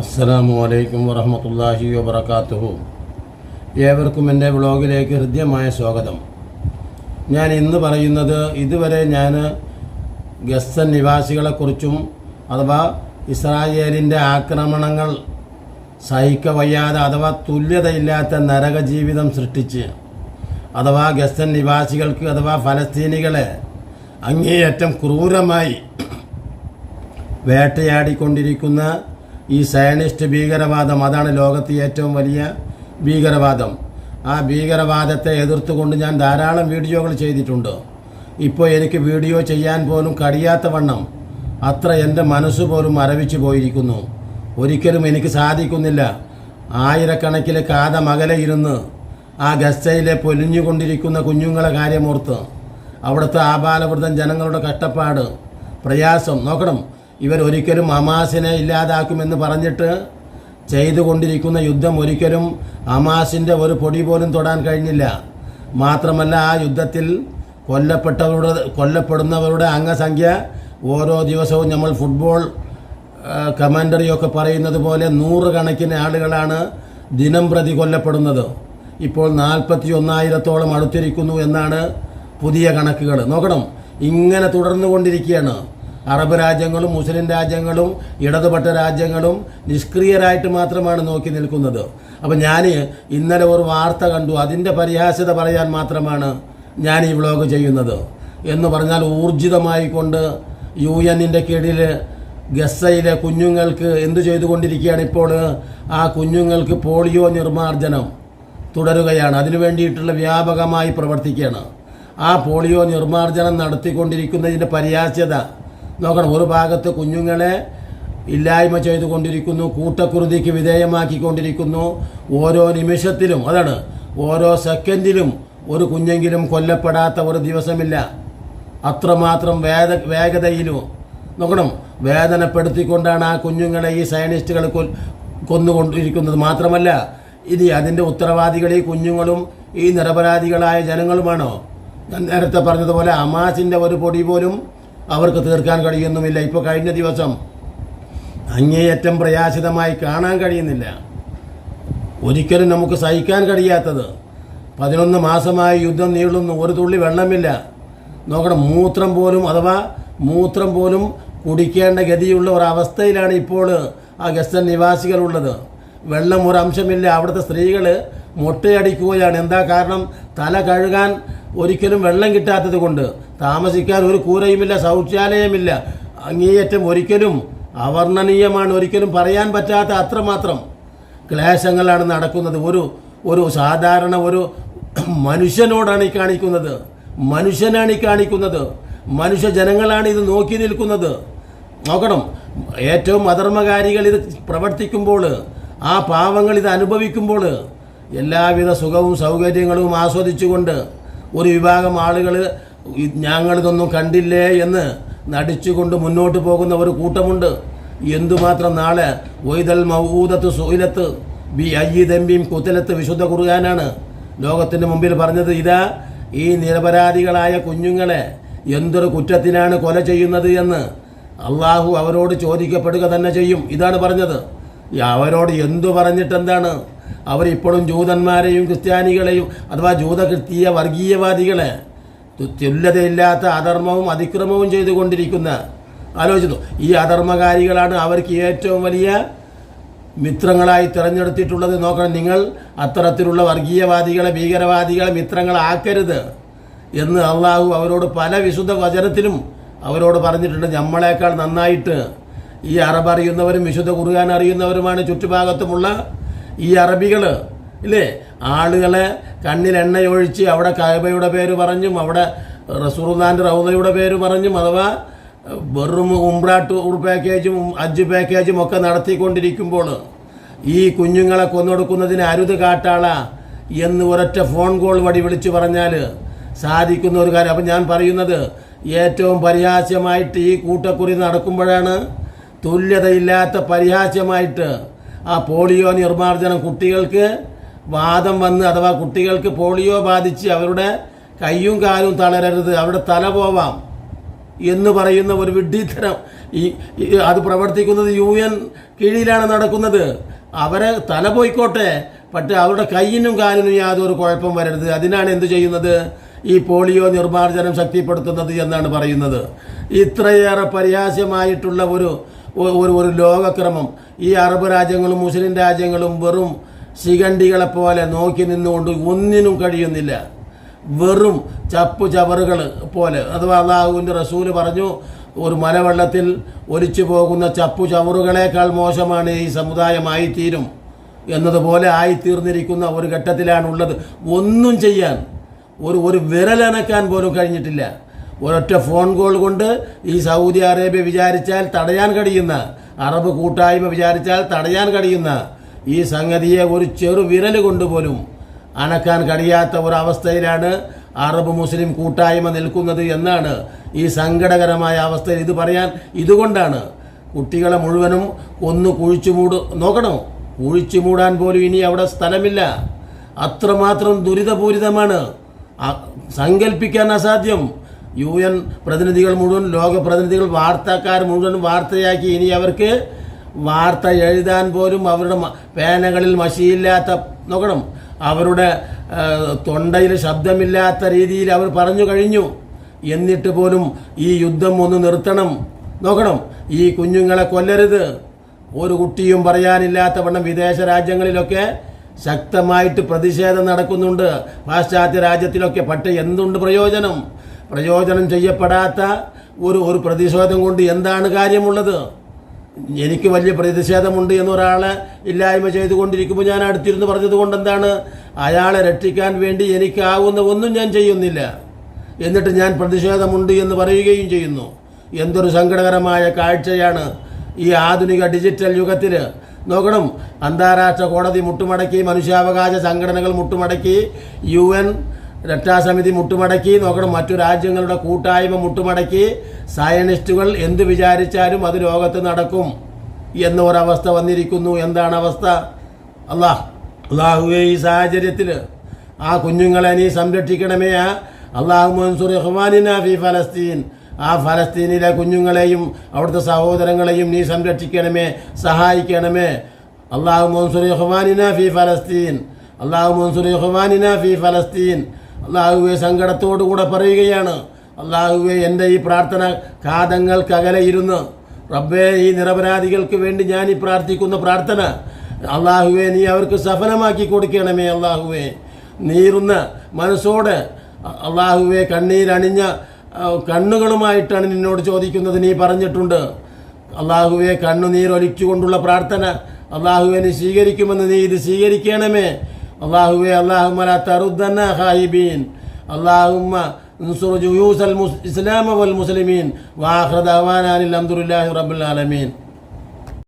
അസ്സലാമു അലൈക്കും വറഹ്മത്തുള്ളാഹി വബറകാതുഹു. ഏവർക്കും എൻ്റെ വ്ളോഗിലേക്ക് ഹൃദ്യമായ സ്വാഗതം. ഞാൻ ഇന്ന് പറയുന്നത്, ഇതുവരെ ഞാൻ ഗസ്സൻ നിവാസികളെക്കുറിച്ചും അഥവാ ഇസ്രായേലിൻ്റെ ആക്രമണങ്ങൾ സഹിക്കവയ്യാതെ അഥവാ തുല്യതയില്ലാത്ത നരക ജീവിതം സൃഷ്ടിച്ച് അഥവാ ഗസ്സൻ നിവാസികൾക്ക് അഥവാ ഫലസ്തീനികളെ അങ്ങേയറ്റം ക്രൂരമായി വേട്ടയാടിക്കൊണ്ടിരിക്കുന്ന ഈ സയനിസ്റ്റ് ഭീകരവാദം, അതാണ് ലോകത്തെ ഏറ്റവും വലിയ ഭീകരവാദം. ആ ഭീകരവാദത്തെ എതിർത്തുകൊണ്ട് ഞാൻ ധാരാളം വീഡിയോകൾ ചെയ്തിട്ടുണ്ട്. ഇപ്പോൾ എനിക്ക് വീഡിയോ ചെയ്യാൻ പോലും കഴിയാത്ത വണ്ണം അത്ര എൻ്റെ മനസ്സ് പോലും മരവിച്ചു പോയിരിക്കുന്നു. ഒരിക്കലും എനിക്ക് സാധിക്കുന്നില്ല. ആയിരക്കണക്കിന് കാതമകലെ ഇരുന്ന് ആ ഗസയിലെ പൊലിഞ്ഞുകൊണ്ടിരിക്കുന്ന കുഞ്ഞുങ്ങളെ കാര്യമോർത്ത് അവിടുത്തെ ആബാലവൃദ്ധം ജനങ്ങളുടെ കഷ്ടപ്പാട്, പ്രയാസം നോക്കണം. ഇവരൊരിക്കലും ഹമാസിനെ ഇല്ലാതാക്കുമെന്ന് പറഞ്ഞിട്ട് ചെയ്തുകൊണ്ടിരിക്കുന്ന യുദ്ധം ഒരിക്കലും ഹമാസിൻ്റെ ഒരു പൊടി പോലും തൊടാൻ കഴിഞ്ഞില്ല. മാത്രമല്ല, ആ യുദ്ധത്തിൽ കൊല്ലപ്പെടുന്നവരുടെ അംഗസംഖ്യ ഓരോ ദിവസവും നമ്മൾ ഫുട്ബോൾ കമൻ്ററിയൊക്കെ പറയുന്നത് പോലെ 100 കണക്കിന് ആളുകളാണ് ദിനം പ്രതി കൊല്ലപ്പെടുന്നത്. ഇപ്പോൾ 41,000-ഓളം അടുത്തിരിക്കുന്നു എന്നാണ് പുതിയ കണക്കുകൾ. നോക്കണം, ഇങ്ങനെ തുടർന്നുകൊണ്ടിരിക്കുകയാണ്. അറബ് രാജ്യങ്ങളും മുസ്ലിം രാജ്യങ്ങളും ഇടതുപെട്ട രാജ്യങ്ങളും നിഷ്ക്രിയരായിട്ട് മാത്രമാണ് നോക്കി നിൽക്കുന്നത്. അപ്പം ഞാൻ ഇന്നലെ ഒരു വാർത്ത കണ്ടു. അതിൻ്റെ പരിഹാസ്യത പറയാൻ മാത്രമാണ് ഞാൻ ഈ വ്ളോഗ് ചെയ്യുന്നത്. എന്ന് പറഞ്ഞാൽ, ഊർജിതമായി കൊണ്ട് UN-ൻ്റെ കീഴിൽ ഗസയിലെ കുഞ്ഞുങ്ങൾക്ക് എന്തു ചെയ്തുകൊണ്ടിരിക്കുകയാണ് ഇപ്പോൾ? ആ കുഞ്ഞുങ്ങൾക്ക് പോളിയോ നിർമ്മാർജ്ജനം തുടരുകയാണ്. അതിനു വേണ്ടിയിട്ടുള്ള വ്യാപകമായി പ്രവർത്തിക്കുകയാണ്. ആ പോളിയോ നിർമ്മാർജ്ജനം നടത്തിക്കൊണ്ടിരിക്കുന്നതിൻ്റെ പരിഹാസ്യത നോക്കണം. ഒരു ഭാഗത്ത് കുഞ്ഞുങ്ങളെ ഇല്ലായ്മ ചെയ്തുകൊണ്ടിരിക്കുന്നു, കൂട്ടക്കുരുതിക്ക് വിധേയമാക്കിക്കൊണ്ടിരിക്കുന്നു. ഓരോ നിമിഷത്തിലും, അതാണ് ഓരോ സെക്കൻഡിലും ഒരു കുഞ്ഞെങ്കിലും കൊല്ലപ്പെടാത്ത ഒരു ദിവസമില്ല. അത്രമാത്രം വേഗതയിലും നോക്കണം, വേദനപ്പെടുത്തിക്കൊണ്ടാണ് ആ കുഞ്ഞുങ്ങളെ ഈ സയനിസ്റ്റുകൾ കൊന്നുകൊണ്ടിരിക്കുന്നത്. മാത്രമല്ല, ഇനി അതിൻ്റെ ഉത്തരവാദികൾ ഈ കുഞ്ഞുങ്ങളും ഈ നിരപരാധികളായ ജനങ്ങളുമാണോ? ഞാൻ നേരത്തെ പറഞ്ഞതുപോലെ ഹമാസിൻ്റെ ഒരു പൊടി പോലും അവർക്ക് തീർക്കാൻ കഴിയുന്നുമില്ല. ഇപ്പോൾ കഴിഞ്ഞ ദിവസം അങ്ങേയറ്റം പ്രയാസിതമായി കാണാൻ കഴിയുന്നില്ല. ഒരിക്കലും നമുക്ക് സഹിക്കാൻ കഴിയാത്തത്, 11 മാസമായി യുദ്ധം നീളുന്നു, ഒരു തുള്ളി വെള്ളമില്ല. നോക്കണം, മൂത്രം പോലും കുടിക്കേണ്ട ഗതിയുള്ള ഒരവസ്ഥയിലാണ് ഇപ്പോൾ ആ ഗസൻ നിവാസികളുള്ളത്. വെള്ളം ഒരംശമില്ല. അവിടുത്തെ സ്ത്രീകൾ മൊട്ടയടിക്കുകയാണ്. എന്താ കാരണം? തല കഴുകാൻ ഒരിക്കലും വെള്ളം കിട്ടാത്തത് കൊണ്ട്. താമസിക്കാൻ ഒരു കൂരയുമില്ല, ശൗചാലയമില്ല. അങ്ങേയറ്റം ഒരിക്കലും അവർണ്ണനീയമാണ്. ഒരിക്കലും പറയാൻ പറ്റാത്ത അത്രമാത്രം ക്ലേശങ്ങളാണ് നടക്കുന്നത്. ഒരു സാധാരണ ഒരു മനുഷ്യനോടാണ് ഈ കാണിക്കുന്നത്. മനുഷ്യ ജനങ്ങളാണ് ഇത് നോക്കി നിൽക്കുന്നത്. നോക്കണം, ഏറ്റവും അധർമ്മകാരികൾ ഇത് പ്രവർത്തിക്കുമ്പോൾ, ആ പാവങ്ങൾ ഇത് അനുഭവിക്കുമ്പോൾ, എല്ലാവിധ സുഖവും സൗകര്യങ്ങളും ആസ്വദിച്ചുകൊണ്ട് ഒരു വിഭാഗം ആളുകൾ ഞങ്ങളിതൊന്നും കണ്ടില്ലേ എന്ന് നടിച്ചുകൊണ്ട് മുന്നോട്ട് പോകുന്ന ഒരു കൂട്ടമുണ്ട്. എന്തുമാത്രം നാളെ വൈദൽ മൗഊദത്ത് സുഇലത്ത് ബി അയ്യി ദംബിം കുതലത്ത് വിശുദ്ധ ഖുർആനാണ് ലോകത്തിൻ്റെ മുമ്പിൽ പറഞ്ഞത്. ഇതാ, ഈ നിരപരാധികളായ കുഞ്ഞുങ്ങളെ എന്തൊരു കുറ്റത്തിനാണ് കൊല ചെയ്യുന്നത് എന്ന് അള്ളാഹു അവരോട് ചോദിക്കപ്പെടുക തന്നെ ചെയ്യും. ഇതാണ് പറഞ്ഞത്. അവരോട് എന്തു പറഞ്ഞിട്ടെന്താണ്? അവരിപ്പോഴും ജൂതന്മാരെയും ക്രിസ്ത്യാനികളെയും അഥവാ ജൂതക്രിസ്തീയ വർഗീയവാദികളെ തുല്യതയില്ലാത്ത അധർമ്മവും അതിക്രമവും ചെയ്തുകൊണ്ടിരിക്കുന്ന, ആലോചിച്ചു, ഈ അധർമ്മകാരികളാണ് അവർക്ക് ഏറ്റവും വലിയ മിത്രങ്ങളായി തിരഞ്ഞെടുത്തിട്ടുള്ളത്. നോക്കണം, നിങ്ങൾ അത്തരത്തിലുള്ള വർഗീയവാദികളെ, ഭീകരവാദികളെ മിത്രങ്ങളാക്കരുത് എന്ന് അള്ളാഹു അവരോട് പല വിശുദ്ധ വചനത്തിലും അവരോട് പറഞ്ഞിട്ടുണ്ട്. നമ്മളെക്കാൾ നന്നായിട്ട് ഈ അറബ് അറിയുന്നവരും വിശുദ്ധ ഖുർആൻ അറിയുന്നവരുമാണ് ചുറ്റുഭാഗത്തുമുള്ള ഈ അറബികൾ, ഇല്ലേ? ആളുകളെ കണ്ണിൽ എണ്ണയൊഴിച്ച് അവിടെ കഅബയുടെ പേര് പറഞ്ഞും അവിടെ റസൂലുള്ളാഹിന്റെ റൗദയുടെ പേര് പറഞ്ഞും അഥവാ വെറും ഉംറ ടൂർ പാക്കേജും ഹജ്ജ് പാക്കേജും ഒക്കെ നടത്തിക്കൊണ്ടിരിക്കുമ്പോൾ ഈ കുഞ്ഞുങ്ങളെ കൊന്നൊടുക്കുന്നതിന് അരുത് കാട്ടാള എന്ന് ഒരൊറ്റ ഫോൺ കോൾ വഴി വിളിച്ചു പറഞ്ഞാൽ സാധിക്കുന്ന ഒരു കാര്യം. അപ്പം ഞാൻ പറയുന്നത്, ഏറ്റവും പരിഹാസ്യമായിട്ട് ഈ കൂട്ടക്കുറി നടക്കുമ്പോഴാണ് തുല്യതയില്ലാത്ത പരിഹാസ്യമായിട്ട് ആ പോളിയോ നിർമ്മാർജ്ജനം, കുട്ടികൾക്ക് വാദം വന്ന് അഥവാ കുട്ടികൾക്ക് പോളിയോ ബാധിച്ച് അവരുടെ കയ്യും കാലും തളരരുത്, അവരുടെ തല പോവാം, എന്ന് പറയുന്ന ഒരു വിഡ്ഢിത്തരം അത് പ്രവർത്തിക്കുന്നത് UN കീഴിലാണ് നടക്കുന്നത്. അവരെ തല പോയിക്കോട്ടെ, പക്ഷേ അവരുടെ കയ്യിനും കാലിനും യാതൊരു കുഴപ്പം വരരുത്. അതിനാണ് എന്തു ചെയ്യുന്നത്? ഈ പോളിയോ നിർമ്മാർജ്ജനം ശക്തിപ്പെടുത്തുന്നത് എന്നാണ് പറയുന്നത്. ഇത്രയേറെ പരിഹാസ്യമായിട്ടുള്ള ഒരു ഒരു ലോകക്രമം ഈ അറബ് രാജ്യങ്ങളും മുസ്ലിം രാജ്യങ്ങളും വെറും ശിഖണ്ഡികളെപ്പോലെ നോക്കി നിന്നുകൊണ്ട് ഒന്നിനും കഴിയുന്നില്ല. വെറും ചപ്പു ചവറുകൾ പോലെ. അഥവാ അള്ളാഹുവിൻ്റെ റസൂല് പറഞ്ഞു, ഒരു മലവെള്ളത്തിൽ ഒലിച്ചു പോകുന്ന ചപ്പു ചവറുകളേക്കാൾ മോശമാണ് ഈ സമുദായമായിത്തീരും എന്നതുപോലെ ആയിത്തീർന്നിരിക്കുന്ന ഒരു ഘട്ടത്തിലാണുള്ളത്. ഒന്നും ചെയ്യാൻ ഒരു വിരലനക്കാൻ പോലും കഴിഞ്ഞിട്ടില്ല. ഒരൊറ്റ ഫോൺ കോൾ കൊണ്ട് ഈ സൗദി അറേബ്യ വിചാരിച്ചാൽ തടയാൻ കഴിയുന്ന, അറബ് കൂട്ടായ്മ വിചാരിച്ചാൽ തടയാൻ കഴിയുന്ന ഈ സംഗതിയെ ഒരു ചെറു വിരൽ കൊണ്ടുപോലും അനക്കാൻ കഴിയാത്ത ഒരവസ്ഥയിലാണ് അറബ് മുസ്ലിം കൂട്ടായ്മ നിൽക്കുന്നത് എന്നാണ് ഈ സങ്കടകരമായ അവസ്ഥയിൽ. ഇത് പറയാൻ ഇതുകൊണ്ടാണ് കുട്ടികളെ മുഴുവനും ഒന്ന് നോക്കണം, കുഴിച്ചു മൂടാൻ പോലും ഇനി അവിടെ സ്ഥലമില്ല. അത്രമാത്രം ദുരിതപൂരിതമാണ്, സങ്കല്പിക്കാൻ അസാധ്യം. UN പ്രതിനിധികൾ മുഴുവൻ, ലോക പ്രതിനിധികൾ, വാർത്താക്കാർ മുഴുവൻ വാർത്തയാക്കി. ഇനി അവർക്ക് വാർത്ത എഴുതാൻ പോലും അവരുടെ പേനകളിൽ മഷിയില്ലാത്ത, നോക്കണം, അവരുടെ തൊണ്ടയിൽ ശബ്ദമില്ലാത്ത രീതിയിൽ അവർ പറഞ്ഞു കഴിഞ്ഞു. എന്നിട്ട് പോലും ഈ യുദ്ധം ഒന്ന് നിർത്തണം, നോക്കണം, ഈ കുഞ്ഞുങ്ങളെ കൊല്ലരുത്, ഒരു കുട്ടിയും പറയാനില്ലാത്ത വണ്ണം വിദേശ രാജ്യങ്ങളിലൊക്കെ ശക്തമായിട്ട് പ്രതിഷേധം നടക്കുന്നുണ്ട്, പാശ്ചാത്യ രാജ്യത്തിലൊക്കെ. പക്ഷേ എന്തുണ്ട് പ്രയോജനം ചെയ്യപ്പെടാത്ത ഒരു പ്രതിഷേധം കൊണ്ട് എന്താണ് കാര്യമുള്ളത്? എനിക്ക് വലിയ പ്രതിഷേധമുണ്ട് എന്നൊരാളെ ഇല്ലായ്മ ചെയ്തുകൊണ്ടിരിക്കുമ്പോൾ ഞാൻ അടുത്തിരുന്ന് പറഞ്ഞതുകൊണ്ട് എന്താണ്? അയാളെ രക്ഷിക്കാൻ വേണ്ടി എനിക്കാവുന്ന ഒന്നും ഞാൻ ചെയ്യുന്നില്ല, എന്നിട്ട് ഞാൻ പ്രതിഷേധമുണ്ട് എന്ന് പറയുകയും ചെയ്യുന്നു. എന്തൊരു സങ്കടകരമായ കാഴ്ചയാണ് ഈ ആധുനിക ഡിജിറ്റൽ യുഗത്തിൽ. നോക്കണം, അന്താരാഷ്ട്ര കോടതി മുട്ടുമടക്കി, മനുഷ്യാവകാശ സംഘടനകൾ മുട്ടുമടക്കി, UN രക്ഷാസമിതി മുട്ടുമടക്കി, നോക്കണം, മറ്റു രാജ്യങ്ങളുടെ കൂട്ടായ്മ മുട്ടുമടക്കി, സയനിസ്റ്റുകൾ എന്ത് വിചാരിച്ചാലും അത് ലോകത്ത് നടക്കും എന്ന ഒരവസ്ഥ വന്നിരിക്കുന്നു. എന്താണ് അവസ്ഥ? അള്ളാഹുവേ, ഈ സാഹചര്യത്തിൽ ആ കുഞ്ഞുങ്ങളെ നീ സംരക്ഷിക്കണമേ. അല്ലാഹു മൻസുർ ഇഖ്വാനിനാ ഫി ഫലസ്തീൻ, ആ ഫലസ്തീനിലെ കുഞ്ഞുങ്ങളെയും അവിടുത്തെ സഹോദരങ്ങളെയും നീ സംരക്ഷിക്കണമേ, സഹായിക്കണമേ. അല്ലാഹു മൻസുർ ഇഖ്വാനിനാ ഫി ഫലസ്തീൻ, അല്ലാഹു മൻസുർ ഇഖ്വാനിനാ ഫി ഫലസ്തീൻ. അല്ലാഹുവേ, സങ്കടത്തോടുകൂടെ പറയുകയാണ്, അല്ലാഹുവേ, എൻ്റെ ഈ പ്രാർത്ഥന കാതങ്ങൾക്കകലെ ഇരുന്ന്, റബ്ബേ, ഈ നിരപരാധികൾക്ക് വേണ്ടി ഞാൻ ഈ പ്രാർത്ഥിക്കുന്ന പ്രാർത്ഥന അല്ലാഹുവേ നീ അവർക്ക് സഫലമാക്കി കൊടുക്കണമേ. അല്ലാഹുവേ, നീറുന്ന മനസ്സോടെ, അല്ലാഹുവേ, കണ്ണീരണിഞ്ഞ കണ്ണുകളുമായിട്ടാണ് നിന്നോട് ചോദിക്കുന്നത്. നീ പറഞ്ഞിട്ടുണ്ട്, അല്ലാഹുവേ, കണ്ണുനീരൊലിച്ചുകൊണ്ടുള്ള പ്രാർത്ഥന അല്ലാഹുവേ നീ സ്വീകരിക്കുമെന്ന്. നീ ഇത് സ്വീകരിക്കണമേ. അല്ലാഹുവേ, അല്ലാഹുമ്മ ലാ തറുദ്ദന്ന ഖായിബീൻ, അല്ലാഹുമ്മ انصر جيوش الإسلام والمسلمين وآخر دعوانا الحمد لله رب العالمين.